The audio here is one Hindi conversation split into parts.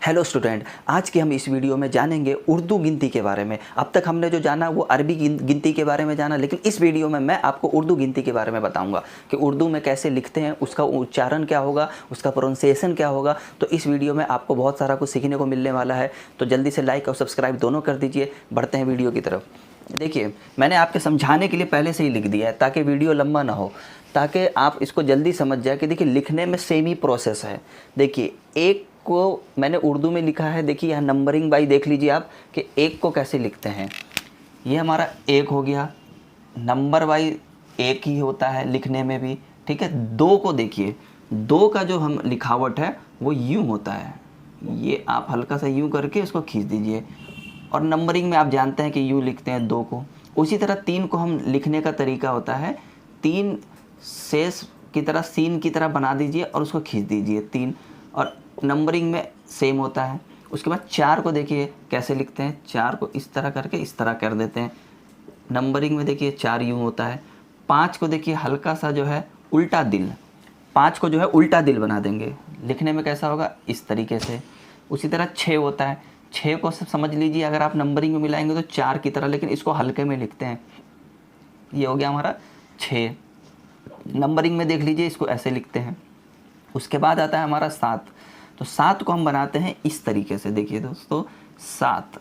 हेलो स्टूडेंट, आज के हम इस वीडियो में जानेंगे उर्दू गिनती के बारे में। अब तक हमने जो जाना वो अरबी गिनती के बारे में जाना, लेकिन इस वीडियो में मैं आपको उर्दू गिनती के बारे में बताऊंगा कि उर्दू में कैसे लिखते हैं, उसका उच्चारण क्या होगा, उसका प्रोनाउंसिएशन क्या होगा। तो इस वीडियो में आपको बहुत सारा कुछ सीखने को मिलने वाला है। तो जल्दी से लाइक और सब्सक्राइब दोनों कर दीजिए। बढ़ते हैं वीडियो की तरफ। देखिए, मैंने आपके समझाने के लिए पहले से ही लिख दिया है ताकि वीडियो लंबा ना हो, ताकि आप इसको जल्दी समझ जाए कि देखिए लिखने में सेम ही प्रोसेस है। देखिए, एक को मैंने उर्दू में लिखा है। देखिए यहाँ नंबरिंग वाइज देख लीजिए आप कि एक को कैसे लिखते हैं। ये हमारा एक हो गया, नंबर वाइज एक ही होता है लिखने में भी, ठीक है। दो को देखिए, दो का जो हम लिखावट है वो यूँ होता है। ये आप हल्का सा यूँ करके इसको खींच दीजिए, और नंबरिंग में आप जानते हैं कि यूँ लिखते हैं दो को। उसी तरह तीन को हम लिखने का तरीका होता है, तीन शेष की तरह सीन की तरह बना दीजिए और उसको खींच दीजिए तीन, और नंबरिंग में सेम होता है। उसके बाद चार को देखिए कैसे लिखते हैं, चार को इस तरह करके इस तरह कर देते हैं। नंबरिंग में देखिए चार यूँ होता है। पाँच को देखिए हल्का सा जो है उल्टा दिल, पाँच को जो है उल्टा दिल बना देंगे, लिखने में कैसा होगा, इस तरीके से। उसी तरह छः होता है, छः को समझ लीजिए अगर आप नंबरिंग में मिलाएंगे तो चार की तरह, लेकिन इसको हल्के में लिखते हैं। ये हो गया हमारा छः। नंबरिंग में देख लीजिए इसको ऐसे लिखते हैं। उसके बाद आता है हमारा सात। तो सात को हम बनाते हैं इस तरीके से। देखिए दोस्तों, सात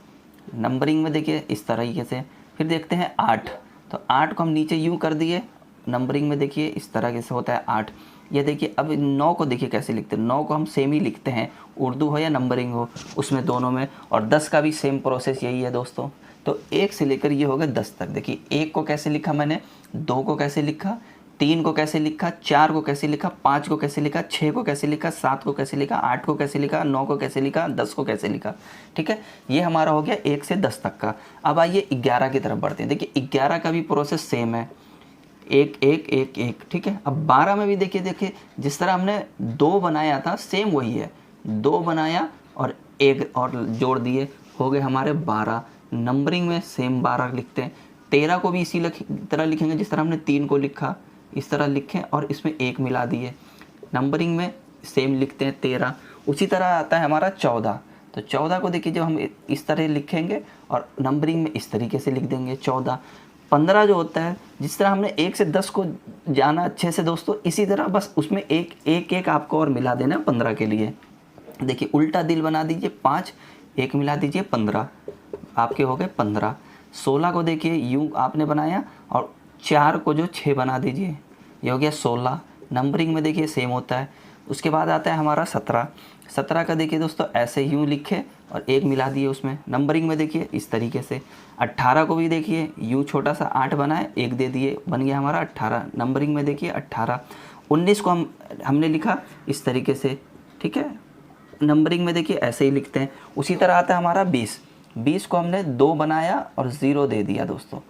नंबरिंग में देखिए इस तरीके से। फिर देखते हैं आठ। तो आठ को हम नीचे यूँ कर दिए, नंबरिंग में देखिए इस तरह से होता है आठ। ये देखिए अब नौ को देखिए कैसे लिखते हैं। नौ को हम सेम ही लिखते हैं, उर्दू हो या नंबरिंग हो उसमें दोनों में। और 10 का भी सेम प्रोसेस यही है दोस्तों। तो एक से लेकर ये हो गया 10 तक। देखिए एक को कैसे लिखा मैंने, दो को कैसे लिखा, तीन को कैसे लिखा, चार को कैसे लिखा, पाँच को कैसे लिखा, छः को कैसे लिखा, सात को कैसे लिखा, आठ को कैसे लिखा, नौ को कैसे लिखा, 10 को कैसे लिखा। ठीक है, ये हमारा हो गया 1 से 10 तक का। अब आइए 11 की तरफ बढ़ते हैं। देखिए 11 का भी प्रोसेस सेम है, एक एक एक एक, ठीक है। अब 12 में भी देखिए जिस तरह हमने दो बनाया था सेम वही है। दो बनाया और एक और जोड़ दिए, हो गए हमारे 12। नंबरिंग में सेम 12 लिखते हैं। 13 को भी इसी तरह लिखेंगे जिस तरह हमने 3 को लिखा, इस तरह लिखें और इसमें एक मिला दिए। नंबरिंग में सेम लिखते हैं 13। उसी तरह आता है हमारा 14। तो 14 को देखिए जब हम इस तरह लिखेंगे और नंबरिंग में इस तरीके से लिख देंगे 14। 15 जो होता है, जिस तरह हमने 1 से 10 को जाना अच्छे से दोस्तों, इसी तरह बस उसमें एक एक एक आपको और मिला देना है 15 के लिए। देखिए उल्टा दिल बना दीजिए, 5 एक मिला दीजिए, 15 आपके हो गए 15। 16 को देखिए यूँ आपने बनाया और 4 को जो 6 बना दीजिए, ये हो गया 16। नंबरिंग में देखिए सेम होता है। उसके बाद आता है हमारा 17। 17 का देखिए दोस्तों ऐसे यूँ लिखे और एक मिला दिए उसमें। नंबरिंग में देखिए इस तरीके से। 18 को भी देखिए यूँ छोटा सा 8 बनाए, एक दे दिए, बन गया हमारा 18। नंबरिंग में देखिए 18। 19 को हमने लिखा इस तरीके से, ठीक है। नंबरिंग में देखिए ऐसे ही लिखते हैं। उसी तरह आता है हमारा 20। 20 को हमने 2 बनाया और 0 दे दिया दोस्तों।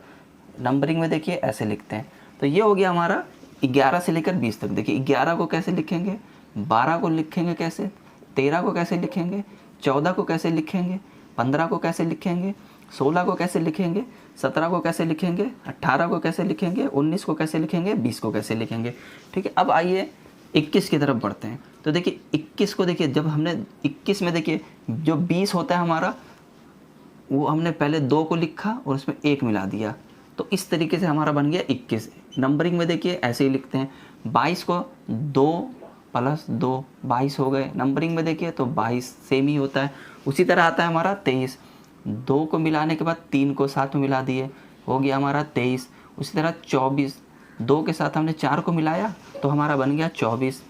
नंबरिंग में देखिए ऐसे लिखते हैं। तो ये हो गया हमारा 11 से लेकर 20 तक। देखिए 11 को कैसे लिखेंगे, 12 को लिखेंगे कैसे, 13 को कैसे लिखेंगे, 14 को कैसे लिखेंगे, 15 को कैसे लिखेंगे, 16 को कैसे लिखेंगे, 17 को कैसे लिखेंगे, 18 को कैसे लिखेंगे, 19 को कैसे लिखेंगे, 20 को कैसे लिखेंगे। ठीक है, अब आइए 21 की तरफ बढ़ते हैं। तो देखिए 21 को देखिए जब हमने 21 में देखिए जो 20 होता है हमारा, वो हमने पहले 2 को लिखा और उसमें एक मिला दिया, तो इस तरीके से हमारा बन गया 21। नंबरिंग में देखिए ऐसे ही लिखते हैं। 22 को 2 प्लस 2 22 हो गए। नंबरिंग में देखिए तो 22 सेम ही होता है। उसी तरह आता है हमारा 23। 2 को मिलाने के बाद 3 को साथ में मिला दिए, हो गया हमारा 23। उसी तरह 24, 2 के साथ हमने 4 को मिलाया तो हमारा बन गया 24।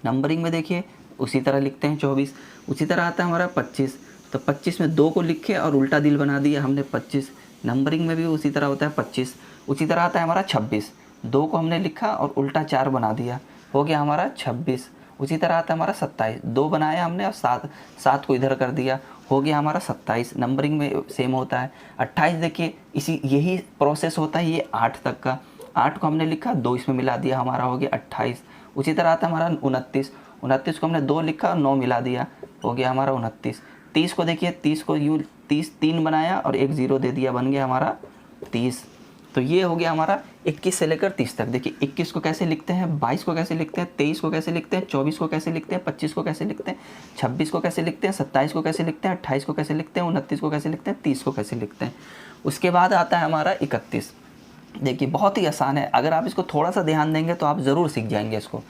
नंबरिंग में देखिए उसी तरह लिखते हैं 24। उसी तरह आता है हमारा 25। तो 25 में 2 को लिखे और उल्टा दिल बना दिया हमने 25। नंबरिंग में भी उसी तरह होता है 25। उसी तरह आता है हमारा 26। 2 को हमने लिखा और उल्टा 4 बना दिया, हो गया हमारा 26। उसी तरह आता है हमारा 27। 2 बनाया हमने और 7 को इधर कर दिया, हो गया हमारा 27। नंबरिंग में सेम होता है। 28 देखिए इसी यही प्रोसेस होता है ये 8 तक का। 8 को हमने लिखा, 2 इसमें मिला दिया, हमारा हो गया 28। उसी तरह आता है हमारा 29। 29 को हमने 2 लिखा और 9 मिला दिया, हो गया हमारा 29। 30 को देखिए 30 को यूँ 30 3 बनाया और एक 0 दे दिया, बन गया हमारा 30। तो ये हो गया हमारा 21 से लेकर 30 तक। देखिए 21 को कैसे लिखते हैं, 22 को कैसे लिखते हैं, 23 को कैसे लिखते हैं, 24 को कैसे लिखते हैं, 25 को कैसे लिखते हैं, 26 को कैसे लिखते हैं, 27 को कैसे लिखते हैं, 28 को कैसे लिखते हैं, 29 को कैसे लिखते हैं, 30 को कैसे लिखते हैं। उसके बाद आता है हमारा 31। देखिए बहुत ही आसान है, अगर आप इसको थोड़ा सा ध्यान देंगे तो आप ज़रूर सीख जाएंगे इसको।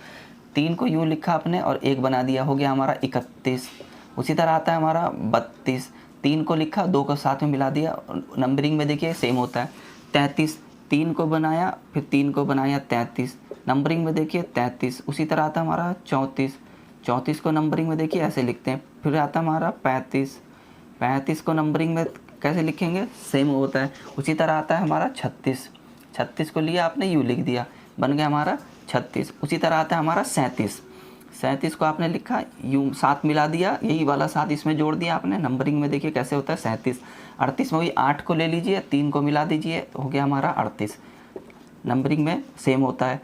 3 को यूँ लिखा आपने और 1 बना दिया, हो गया हमारा 31। उसी तरह आता है हमारा 32। 3 को लिखा, 2 को साथ में मिला दिया, नंबरिंग में देखिए सेम होता है। 33, 3 को बनाया, फिर 3 को बनाया, 33, नंबरिंग में देखिए 33। उसी तरह आता है हमारा 34। 34 को नंबरिंग में देखिए ऐसे लिखते हैं। फिर आता है हमारा 35। 35 को नंबरिंग में कैसे लिखेंगे, सेम होता है। उसी तरह आता है हमारा 36। 36 को लिया आपने, यूँ लिख दिया, बन गया हमारा 36। उसी तरह आता है हमारा 37। 37 को आपने लिखा, यूँ साथ मिला दिया, यही वाला साथ इसमें जोड़ दिया आपने, नंबरिंग में देखिए कैसे होता है 37। 38 में वही 8 को ले लीजिए, 3 को मिला दीजिए, हो गया हमारा 38, नंबरिंग में सेम होता है।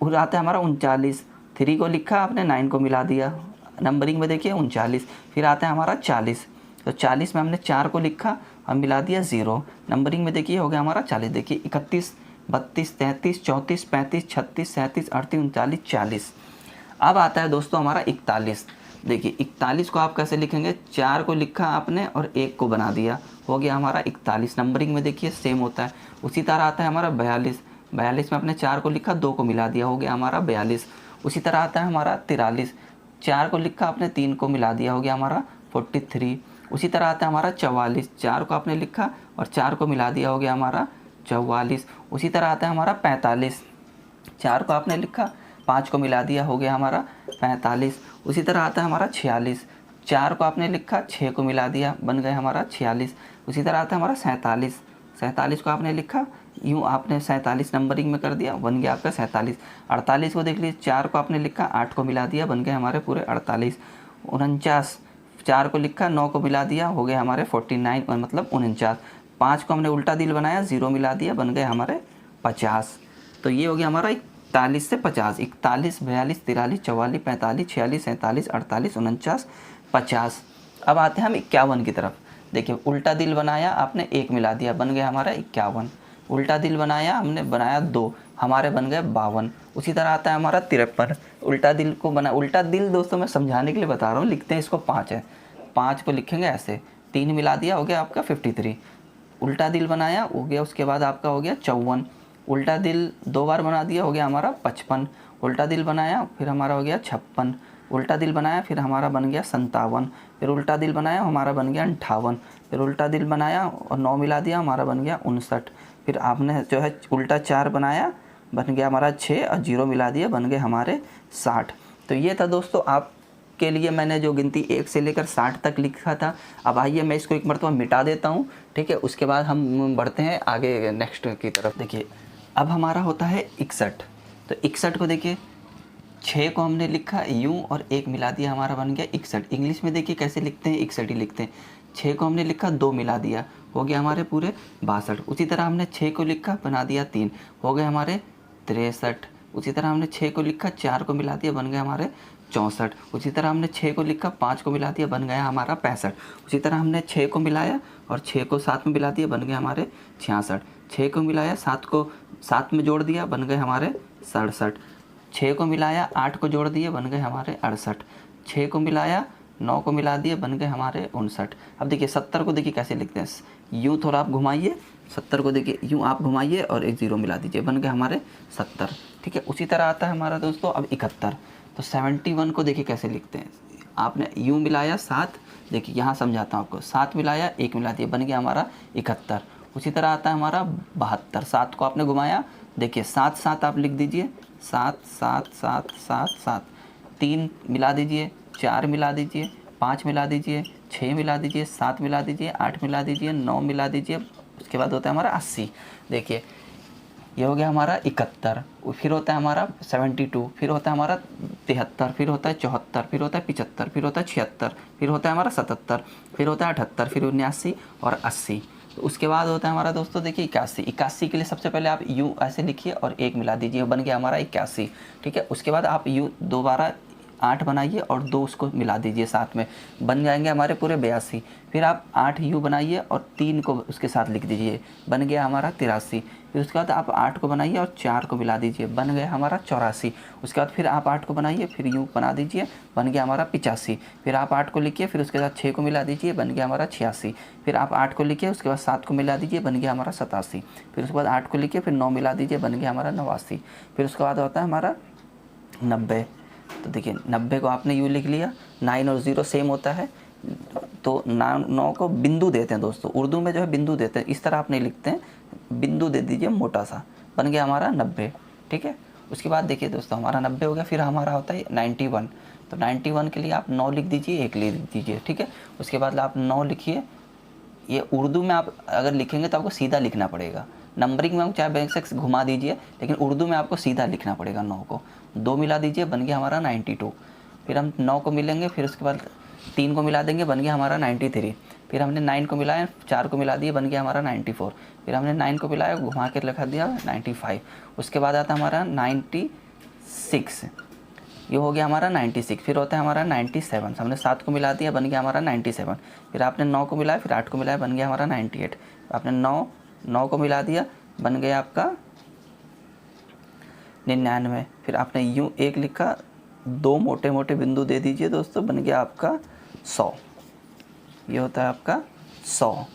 और आता है हमारा 39। 3 को लिखा आपने, 9 को मिला दिया, नंबरिंग में देखिए 39। फिर आता है हमारा 40। तो 40 में हमने 4 को लिखा, हम मिला दिया 0, नंबरिंग में देखिए हो गया हमारा 40। देखिए 31, 32, 33, 34, 35, 36, 37, 38, 39, 40। अब आता है दोस्तों हमारा 41। देखिए 41 को आप कैसे लिखेंगे, 4 को लिखा आपने और 1 को बना दिया, हो गया हमारा 41, नंबरिंग में देखिए सेम होता है। उसी तरह आता है हमारा 42। 42 में आपने 4 को लिखा, 2 को मिला दिया, हो गया हमारा 42। उसी तरह आता है हमारा 43। 4 को लिखा आपने, 3 को मिला दिया, हो गया हमारा 43। उसी तरह आता है हमारा 44। 4 को आपने लिखा और 4 को मिला दिया, हो गया हमारा 44। उसी तरह आता है हमारा 45। 4 को आपने लिखा, 5 को मिला दिया, हो गया हमारा 45। उसी तरह आता है हमारा 46। 4 को आपने लिखा, 6 को मिला दिया, बन गए हमारा 46। उसी तरह आता है हमारा 47। 47 को आपने लिखा, यूँ आपने 47 नंबरिंग में कर दिया, बन गया आपका 47। 48 को देख लीजिए, 4 को आपने लिखा, 8 को मिला दिया, बन गए हमारे पूरे 48। 49, 4 को लिखा, 9 को मिला दिया, हो गए हमारे 49, मतलब 49। 5 को हमने उल्टा दिल बनाया, 0 मिला दिया, बन गए हमारे 50। तो ये हो गया हमारा 41 से 50। 41, 42, 43, 44, 45, 46, 47, 48, 49, 50। अब आते हैं हम 51 की तरफ। देखिए उल्टा दिल बनाया आपने, 1 मिला दिया, बन गया हमारा 51। उल्टा दिल बनाया हमने, बनाया 2, हमारे बन गए 52। उसी तरह आता है हमारा 53। उल्टा दिल को बना, उल्टा दिल दोस्तों मैं समझाने के लिए बता रहा हूँ, लिखते हैं इसको 5 है, 5 को लिखेंगे ऐसे, 3 मिला दिया, हो गया आपका 53। उल्टा दिल बनाया, हो गया, उसके बाद आपका हो गया 54। उल्टा दिल 2 बार बना दिया, हो गया हमारा 55। उल्टा दिल बनाया, फिर हमारा हो गया 56। उल्टा दिल बनाया, फिर हमारा बन गया 57। फिर उल्टा दिल बनाया, हमारा बन गया 58। फिर उल्टा दिल बनाया और 9 मिला दिया, हमारा बन गया 59। फिर आपने जो है उल्टा 4 बनाया, बन गया हमारा 6 और 0 मिला दिया, बन गए हमारे 60। तो ये था दोस्तों आपके लिए मैंने जो गिनती 1 से लेकर 60 तक लिखा था। अब आइए मैं इसको एक मरतबा मिटा देता हूँ, ठीक है, उसके बाद हम बढ़ते हैं आगे नेक्स्ट की तरफ। देखिए अब हमारा होता है 61। तो 61 को देखिए, 6 को हमने लिखा यूँ और 1 मिला दिया, हमारा बन गया 61। इंग्लिश में देखिए कैसे लिखते हैं, 61 ही लिखते हैं। 6 को हमने लिखा, 2 मिला दिया, हो गया हमारे पूरे 62। उसी तरह हमने 6 को लिखा, बना दिया 3, हो गए हमारे 63। उसी तरह हमने 6 को लिखा, 4 को मिला दिया, बन गया हमारे 64। उसी तरह हमने 6 को लिखा, 5 को मिला दिया, बन गया हमारा 65। उसी तरह हमने 6 को मिलाया और 6 को साथ में मिला दिया, बन गया हमारे 66। 6 को मिलाया, 7 को साथ में जोड़ दिया, बन गए हमारे 67। 6 को मिलाया, 8 को जोड़ दिए, बन गए हमारे 68। 6 को मिलाया, 9 को मिला दिए, बन गए हमारे 59। अब देखिए 70 को देखिए कैसे लिखते हैं, यूँ थोड़ा आप घुमाइए, 70 को देखिए यूँ आप घुमाइए और एक 0 मिला दीजिए, बन गए हमारे 70, ठीक है। उसी तरह आता है हमारा दोस्तों अब 71। तो 71 को देखिए कैसे लिखते हैं, आपने यूँ मिलाया 7, देखिए यहाँ समझाता हूँ आपको, 7 मिलाया, 1 मिला दिया, बन गया हमारा 71। उसी तरह आता है हमारा 72। 7 को आपने घुमाया, देखिए 7 7 आप लिख दीजिए, 7 7 7 7 7, 3 मिला दीजिए, 4 मिला दीजिए, 5 मिला दीजिए, 6 मिला दीजिए, 7 मिला दीजिए, 8 मिला दीजिए, 9 मिला दीजिए। उसके बाद होता है हमारा 80। देखिए ये हो गया हमारा 71। फिर होता है हमारा 72, फिर होता है हमारा 73, फिर होता है 74, फिर होता है 75, फिर होता है 76, फिर होता है हमारा 77, फिर होता है 78, फिर 79 और 80। तो उसके बाद होता है हमारा दोस्तों देखिए 81। 81 के लिए सबसे पहले आप यू ऐसे लिखिए और 1 मिला दीजिए, बन गया हमारा 81, ठीक है। उसके बाद आप यू दोबारा 8 बनाइए और 2 उसको मिला दीजिए साथ में, बन जाएंगे हमारे पूरे 82। फिर आप 8 यू बनाइए और 3 को उसके साथ लिख दीजिए, बन गया हमारा 83। फिर उसके बाद आप 8 को बनाइए और 4 को मिला दीजिए, बन गया हमारा 84। उसके बाद फिर आप 8 को बनाइए, फिर यू बना दीजिए, बन गया हमारा 85। फिर आप 8 को लिखिए, फिर उसके साथ 6 को मिला दीजिए, बन गया हमारा 86। फिर आप 8 को लिखिए, उसके बाद 7 को मिला दीजिए, बन गया हमारा 87। फिर उसके बाद 8 को लिखिए, फिर 9 मिला दीजिए, बन गया हमारा 89। फिर उसके बाद होता है हमारा 90। तो देखिए 90 को आपने यू लिख लिया, 9 और 0 सेम होता है, तो 9 को बिंदु देते हैं दोस्तों, उर्दू में जो है बिंदु देते हैं, इस तरह आप नहीं लिखते हैं, बिंदु दे दीजिए मोटा सा, बन गया हमारा 90। ठीक है, उसके बाद देखिए दोस्तों हमारा 90 हो गया। फिर हमारा होता है 91, तो 91 के लिए आप 9 लिख दीजिए, 1 लिख दीजिए। ठीक है, उसके बाद आप 9 लिखिए। ये उर्दू में आप अगर लिखेंगे तो आपको सीधा लिखना पड़ेगा, नंबरिंग में आप चाहे बैंक से घुमा दीजिए, लेकिन उर्दू में आपको सीधा लिखना पड़ेगा। 9 को 2 मिला दीजिए, बन गया हमारा 92। फिर हम 9 को मिलेंगे, फिर उसके बाद 3 को मिला देंगे, बन गया हमारा 93। फिर हमने 9 को मिलाया, 4 को मिला दिए, बन गया हमारा 94। फिर हमने 9 को मिलाया, घुमा के लिखा दिया 95। उसके बाद आता हमारा 96, ये हो गया हमारा 96। फिर होता है हमारा 97, हमने 7 को मिला दिया, बन गया हमारा 97। फिर आपने 9 को मिलाया, फिर 8 को मिलाया, बन गया हमारा 98। आपने 9 को मिला दिया, बन गया आपका 99। फिर आपने यूँ 1 लिखा, 2 मोटे मोटे बिंदु दे दीजिए दोस्तों, बन गया आपका 100। ये होता है आपका 100।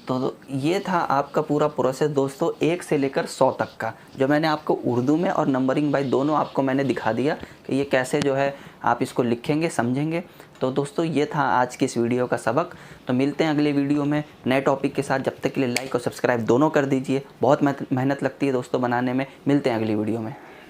तो ये था आपका पूरा प्रोसेस दोस्तों, 1 से लेकर 100 तक का, जो मैंने आपको उर्दू में और नंबरिंग बाय दोनों आपको मैंने दिखा दिया कि ये कैसे जो है आप इसको लिखेंगे, समझेंगे। तो दोस्तों ये था आज की इस वीडियो का सबक। तो मिलते हैं अगले वीडियो में नए टॉपिक के साथ। जब तक के लिए लाइक और सब्सक्राइब दोनों कर दीजिए, बहुत मेहनत लगती है दोस्तों बनाने में। मिलते हैं अगली वीडियो में।